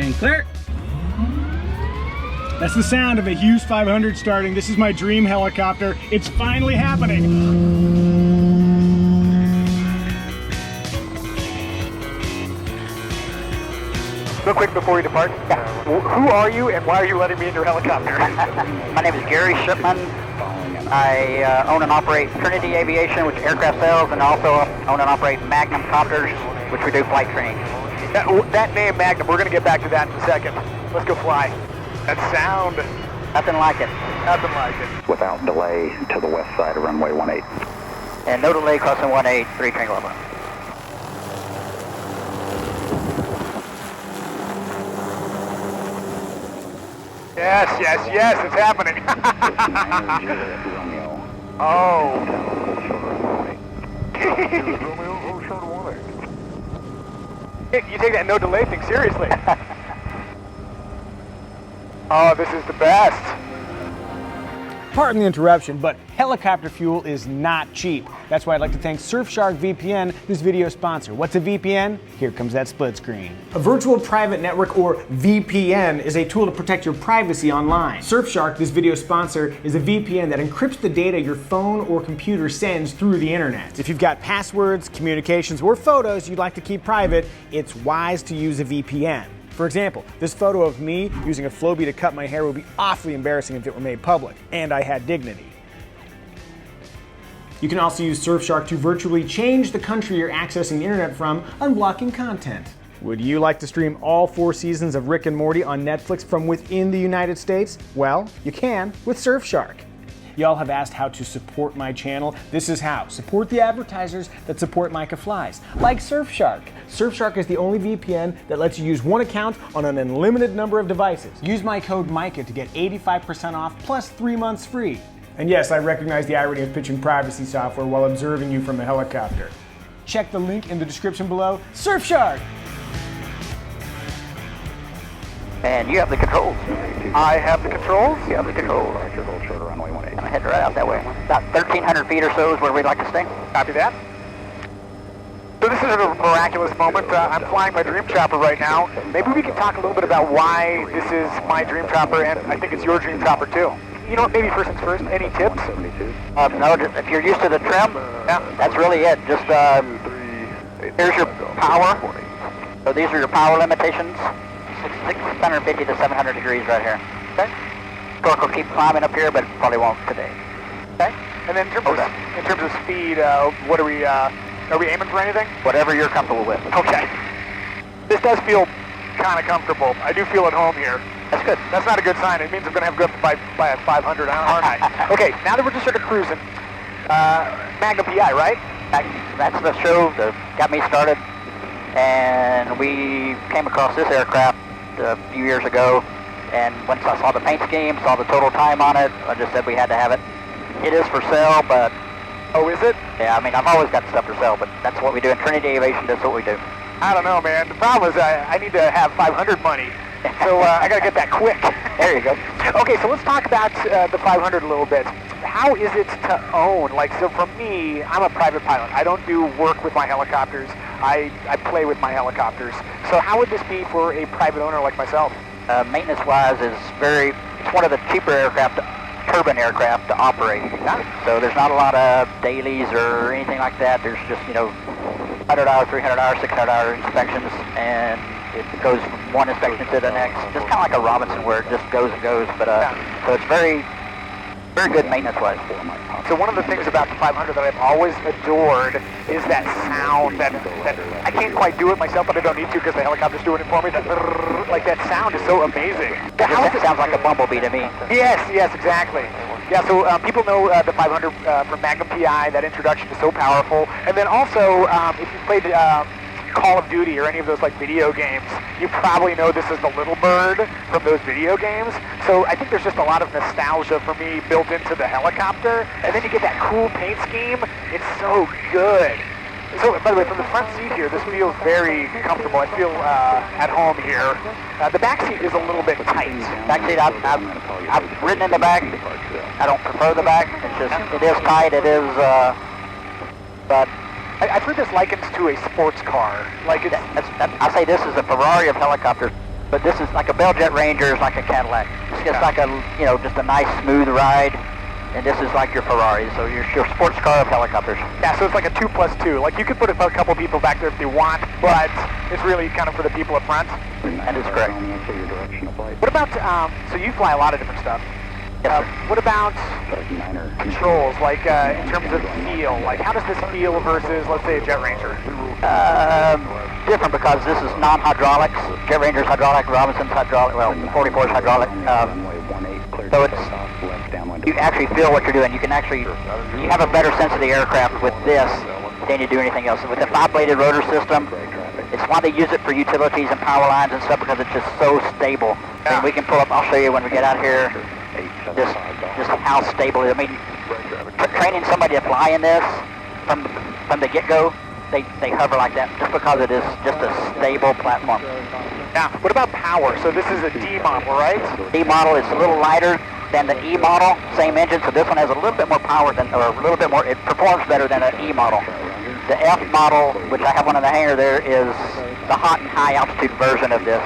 And clear. That's the sound of a Hughes 500 starting. This is my dream helicopter. It's finally happening. Real quick before we depart, who are you and why are you letting me in your helicopter? My name is Gary Shipman. I own and operate Trinity Aviation, which is aircraft sales, and also own and operate Magnum Copters, which we do flight training. That name, Magnum, we're going to get back to that in a second. Let's go fly. That sound. Nothing like it. Nothing like it. Without delay to the west side of runway 18. And no delay crossing 18, 3 Tango Lima. Yes, yes, yes, it's happening. Oh. You take that no delay thing seriously. Oh, this is the best. Pardon the interruption, but helicopter fuel is not cheap. That's why I'd like to thank Surfshark VPN, this video sponsor. What's a VPN? Here comes that split screen. A virtual private network, or VPN, is a tool to protect your privacy online. Surfshark, this video sponsor, is a VPN that encrypts the data your phone or computer sends through the internet. If you've got passwords, communications, or photos you'd like to keep private, it's wise to use a VPN. For example, this photo of me using a Flowbee to cut my hair would be awfully embarrassing if it were made public, and I had dignity. You can also use Surfshark to virtually change the country you're accessing the internet from, unblocking content. Would you like to stream all 4 seasons of Rick and Morty on Netflix from within the United States? Well, you can with Surfshark. Y'all have asked how to support my channel. This is how. Support the advertisers that support Micah Flies, like Surfshark. Surfshark is the only VPN that lets you use one account on an unlimited number of devices. Use my code Micah to get 85% off plus 3 months free. And yes, I recognize the irony of pitching privacy software while observing you from a helicopter. Check the link in the description below. Surfshark! And you have the controls. I have the controls? You have the controls. I'm heading right out that way. About 1,300 feet or so is where we'd like to stay. Copy that. So this is a miraculous moment. I'm flying my dream chopper right now. Maybe we can talk a little bit about why this is my dream chopper, and I think it's your dream chopper too. You know what, maybe first things first, any tips? No, just, if you're used to the trim, that's really it. Just, here's your power. So these are your power limitations. 650 to 700 degrees right here. Okay. Torque will keep climbing up here, but probably won't today. Okay. And then in terms of speed, what are we aiming for anything? Whatever you're comfortable with. Okay. This does feel kind of comfortable. I do feel at home here. That's good. That's not a good sign. It means I'm going to have to go up by a 500, aren't I? Okay, now that we're just sort of cruising, Magnum P.I, right? That's the show that got me started, and we came across this aircraft a few years ago, and once I saw the paint scheme, saw the total time on it, I just said we had to have it. It is for sale, but... Oh, is it? Yeah, I mean, I've always got stuff for sale, but that's what we do in Trinity Aviation, that's what we do. I don't know, man. The problem is I need to have 500 money, so I got to get that quick. There you go. Okay, so let's talk about the 500 a little bit. How is it to own? Like, so for me, I'm a private pilot. I don't do work with my helicopters. I play with my helicopters. So how would this be for a private owner like myself? Maintenance-wise, it's one of the cheaper aircraft, turbine aircraft to operate. So there's not a lot of dailies or anything like that. There's just, $100, $300, $600 inspections, and it goes from one inspection to the next. Just kind of like a Robinson where it just goes and goes. But so it's very good maintenance-wise. So one of the things about the 500 that I've always adored is that sound that I can't quite do it myself, but I don't need to because the helicopter's doing it for me. That sound is so amazing. It sounds like a bumblebee to me. Yes, exactly. Yeah, so people know the 500 from Magnum P.I. That introduction is so powerful. And then also, if you played Call of Duty or any of those video games, you probably know this is the Little Bird from those video games. So I think there's just a lot of nostalgia for me built into the helicopter. And then you get that cool paint scheme. It's so good. So, by the way, from the front seat here, this feels very comfortable. I feel at home here. The back seat is a little bit tight. Back seat, I've ridden in the back. I don't prefer the back. It is tight. It is, but I've heard this likened to a sports car. I say this is a Ferrari of helicopters. But this is like a Bell Jet Ranger is like a Cadillac. It's just like a, you know, just a nice smooth ride. And this is like your Ferrari, so your sports car of helicopters. Yeah, so it's like a 2+2. Like you could put a couple people back there if you want, but it's really kind of for the people up front. And it's great. What about, so you fly a lot of different stuff. Yes, sir. What about controls, like in terms of feel? Like how does this feel versus, let's say, a Jet Ranger? Different because this is non-hydraulics. Jet Ranger's hydraulic, Robinson's hydraulic, well, 44's hydraulic. So it's, you actually feel what you're doing. You can actually, you have a better sense of the aircraft with this than you do anything else. With the 5-bladed rotor system, it's why they use it for utilities and power lines and stuff because it's just so stable. I mean, we can pull up, I'll show you when we get out here, just how stable it is. I mean, training somebody to fly in this from the get-go, they hover like that just because it is just a stable platform. Now, what about power? So this is a D model, right? D model is a little lighter than the E model, same engine, so this one has a little bit more power than, or a little bit more, it performs better than an E model. The F model, which I have one in the hangar there, is the hot and high altitude version of this.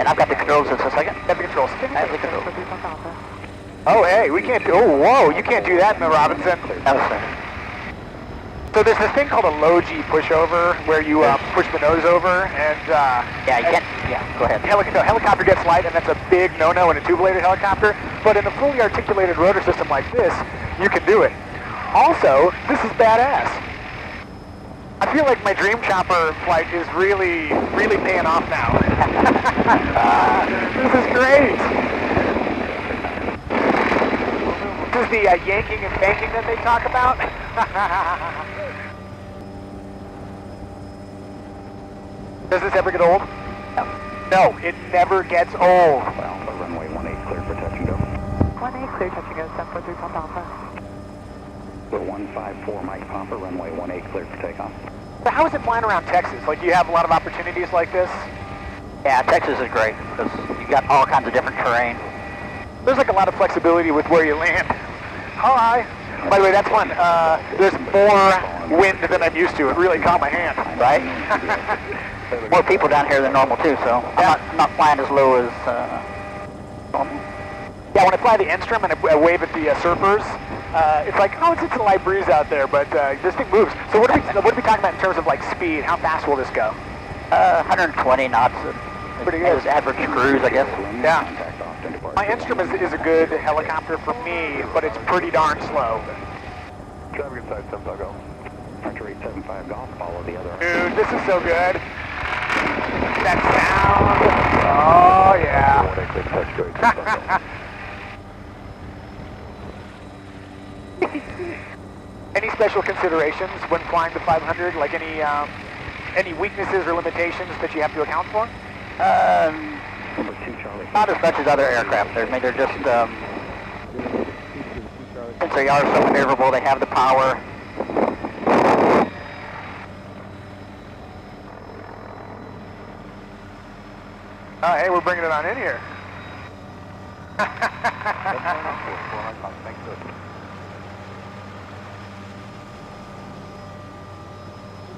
And I've got the controls just a second. Got the controls. I have the controls. Oh, hey, we can't do, oh, whoa, you can't do that in the Robinson. No, sir. So there's this thing called a low-G pushover where you push the nose over and... Yeah, you can't, yeah, go ahead. The helicopter gets light and that's a big no-no in a two-bladed helicopter, but in a fully articulated rotor system like this, you can do it. Also, this is badass. I feel like my dream chopper flight is really paying off now. This is great. This is the yanking and banking that they talk about. Does this ever get old? No. No, it never gets old. Well, the runway 18 cleared for touch and go. 18 clear, touch and go, 743 Papa Alpha. The 154 Mike Papa, runway 18 cleared for takeoff. So how is it flying around Texas? Like, do you have a lot of opportunities like this? Yeah, Texas is great because you've got all kinds of different terrain. There's like a lot of flexibility with where you land. Hi. By the way, that's fun. There's more wind than I'm used to. It really caught my hand. Right? More people down here than normal too, so I'm not flying as low as normal. Yeah, when I fly the Enstrom and I wave at the surfers, it's like, oh, it's just a light breeze out there, but this thing moves. So what are we talking about in terms of like speed? How fast will this go? 120 knots. Pretty good. As average cruise, I guess. Yeah. My Enstrom is a good helicopter for me, but it's pretty darn slow. Traffic inside 7 Golf. Hunter 875 Golf, follow the other. Dude, this is so good. That sound. Oh, yeah. Any special considerations when flying the 500? Like any weaknesses or limitations that you have to account for? Not as much as other aircraft. I mean, they're just, since they are so maneuverable, they have the power. Oh, hey, we're bringing it on in here.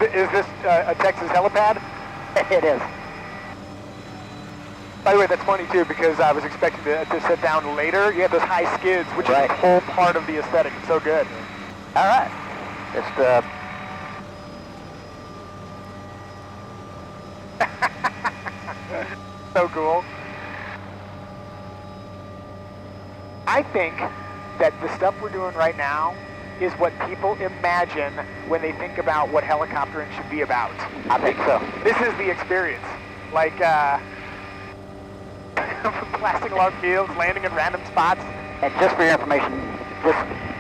Is this a Texas helipad? It is. By the way, that's funny too because I was expecting to sit down later. You have those high skids, which is a whole part of the aesthetic. It's so good. All right. Just, so cool. I think that the stuff we're doing right now is what people imagine when they think about what helicoptering should be about. I think so. This is the experience. Like, blasting along fields, landing in random spots. And just for your information, this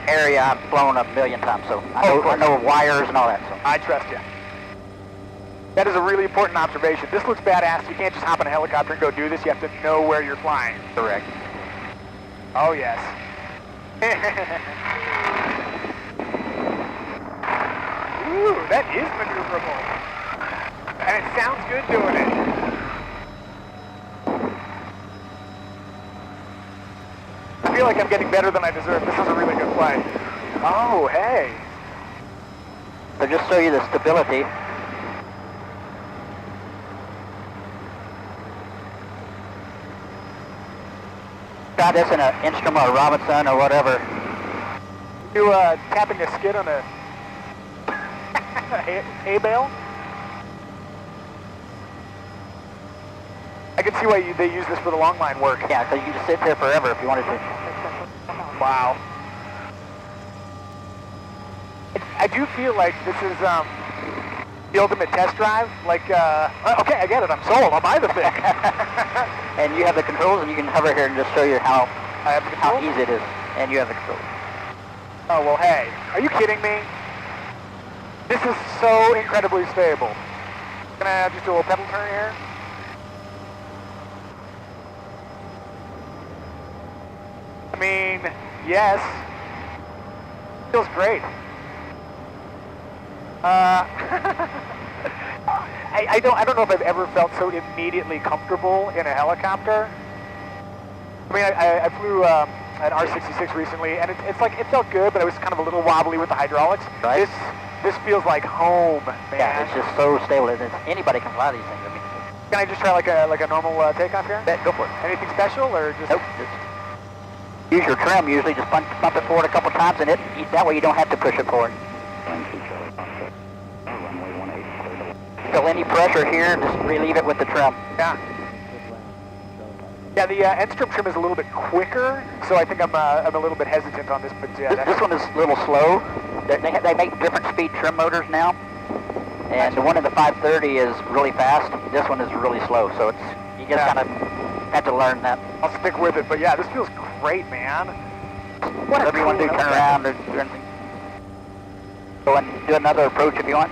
area I've flown 1,000,000 times, so I know wires and all that. So I trust you. That is a really important observation. This looks badass. You can't just hop in a helicopter and go do this. You have to know where you're flying. correct. Oh, yes. Ooh, that is maneuverable. And it sounds good doing it. I feel like I'm getting better than I deserve. This is a really good flight. Oh, hey. So just show you the stability. try this in an Instrument or Robinson or whatever. You tapping a skid on a hay bale? I can see why they use this for the long line work. Yeah, because you can just sit there forever if you wanted to. Wow. I do feel like this is the ultimate test drive. Like, okay, I get it. I'm sold. I'll buy the thing. And you have the controls, and you can hover here and just show you how easy it is. And you have the controls. Oh, well, hey. Are you kidding me? This is so incredibly stable. Can I just do a little pedal turn here? I mean, yes. Feels great. I don't know if I've ever felt so immediately comfortable in a helicopter. I mean, I flew an R66 recently, and it's like, it felt good, but it was kind of a little wobbly with the hydraulics. Right. This feels like home, man. Yeah, it's just so stable. Anybody can fly these things. I mean, Can I just try like a normal takeoff here? go for it. Anything special, or just? Nope. Just use your trim. Usually, just bump it forward a couple times, and that way you don't have to push it forward. Feel any pressure here, just relieve it with the trim. Yeah. Yeah, the Enstrom trim is a little bit quicker, so I think I'm a little bit hesitant on this, but yeah. This one is a little slow. They make different speed trim motors now, and the one in the 530 is really fast. This one is really slow, so you just kind of have to learn that. I'll stick with it, but yeah, this feels great, man. Whatever you want to do, turn around or do anything. Go and do another approach if you want.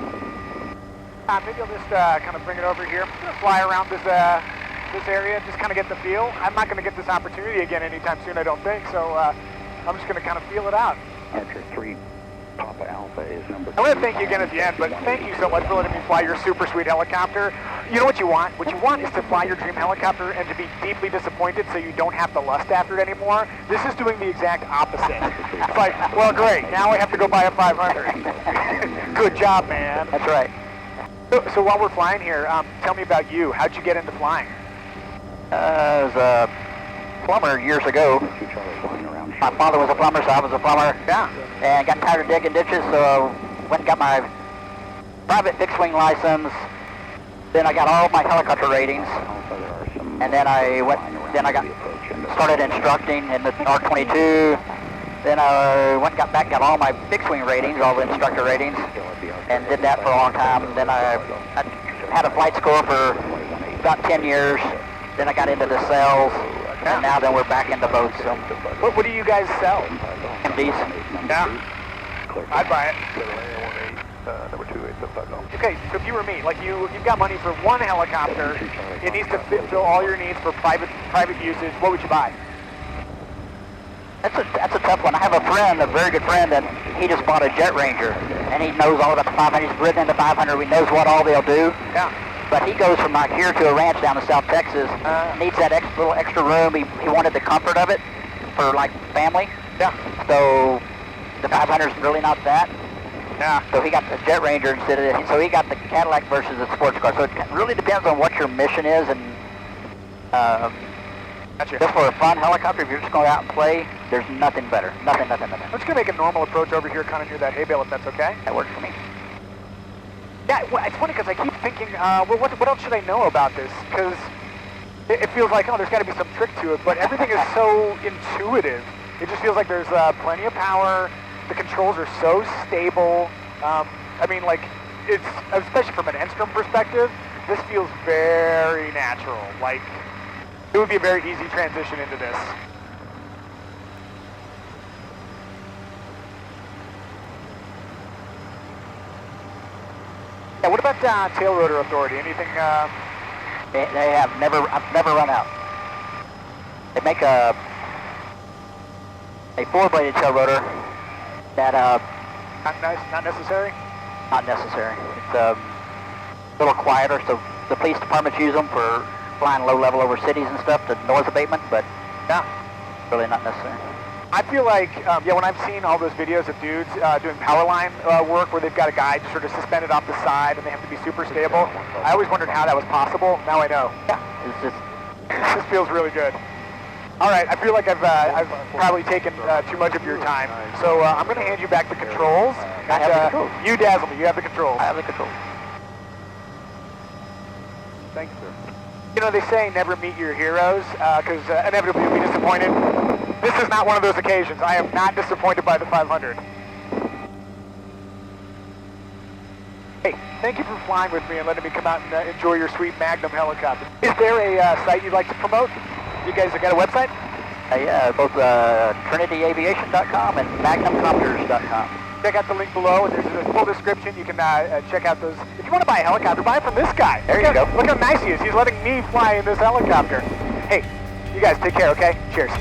Maybe I'll just kind of bring it over here. I'm going to fly around this area, just kind of get the feel. I'm not going to get this opportunity again anytime soon, I don't think, so I'm just going to kind of feel it out. Archer 3, Papa Alpha is number 2. I want to thank you again at the end, but thank you so much for letting me fly your super sweet helicopter. You know what you want? What you want is to fly your dream helicopter and to be deeply disappointed so you don't have to lust after it anymore. This is doing the exact opposite. It's like, well, great, now I have to go buy a 500. Good job, man. That's right. So while we're flying here, tell me about you. How'd you get into flying? I was a plumber years ago. My father was a plumber, so I was a plumber. Yeah. And got tired of digging ditches, so went and got my private fixed-wing license. Then I got all my helicopter ratings. And then I started instructing in the R-22. Then I went and got all my fixed-wing ratings, all the instructor ratings, and did that for a long time. Then I had a flight school for about 10 years. Then I got into the sales, and now then we're back into boats. So. What do you guys sell? MDs. Yeah. I'd buy it. Number 28750. Okay, so if you were me, like you've got money for one helicopter, it needs to fill all your needs for private usage, what would you buy? That's a tough one. I have a friend, a very good friend, and he just bought a Jet Ranger, and he knows all about the 500. He's ridden in the 500. He knows what all they'll do. Yeah. But he goes from like here to a ranch down in South Texas. Needs that little extra room. He wanted the comfort of it for like family. Yeah. So the 500 is really not that. Yeah. So he got the Jet Ranger instead of it. So he got the Cadillac versus the sports car. So it really depends on what your mission is, and Gotcha. just for a fun helicopter, if you're just going out and play, there's nothing better. Nothing. I'm just gonna make a normal approach over here, kind of near that hay bale, if that's okay. That works for me. Yeah, well, it's funny because I keep thinking, well, what else should I know about this? Because it feels like, oh, there's got to be some trick to it, but everything is so intuitive. It just feels like there's plenty of power. The controls are so stable. I mean, like, it's, especially from an Enstrom perspective, this feels very natural. Like, it would be a very easy transition into this. Yeah, what about tail rotor authority? Anything? They have never. I've never run out. They make a 4-bladed tail rotor that Not necessary. not necessary. It's a little quieter, so the police departments use them for flying low level over cities and stuff to noise abatement, but Yeah. really not necessary. I feel like, yeah, when I've seen all those videos of dudes doing power line work where they've got a guy just sort of suspended off the side and they have to be super stable, I always wondered how that was possible. Now I know. Yeah, it's just This feels really good. All right, I feel like I've probably taken too much of your time, so I'm going to hand you back the controls. I have the controls. You dazzle me. You have the controls. I have the controls. Thanks, sir. You know, they say never meet your heroes, because inevitably you'll be disappointed. This is not one of those occasions. I am not disappointed by the 500. Hey, thank you for flying with me and letting me come out and enjoy your sweet Magnum helicopter. Is there a site you'd like to promote? You guys have got a website? Yeah, both TrinityAviation.com and MagnumCopters.com. Check out the link below, and there's a full description. You can check out those. If you want to buy a helicopter, buy it from this guy. There you go. Look how nice he is. He's letting me fly in this helicopter. Hey, you guys take care, okay? Cheers.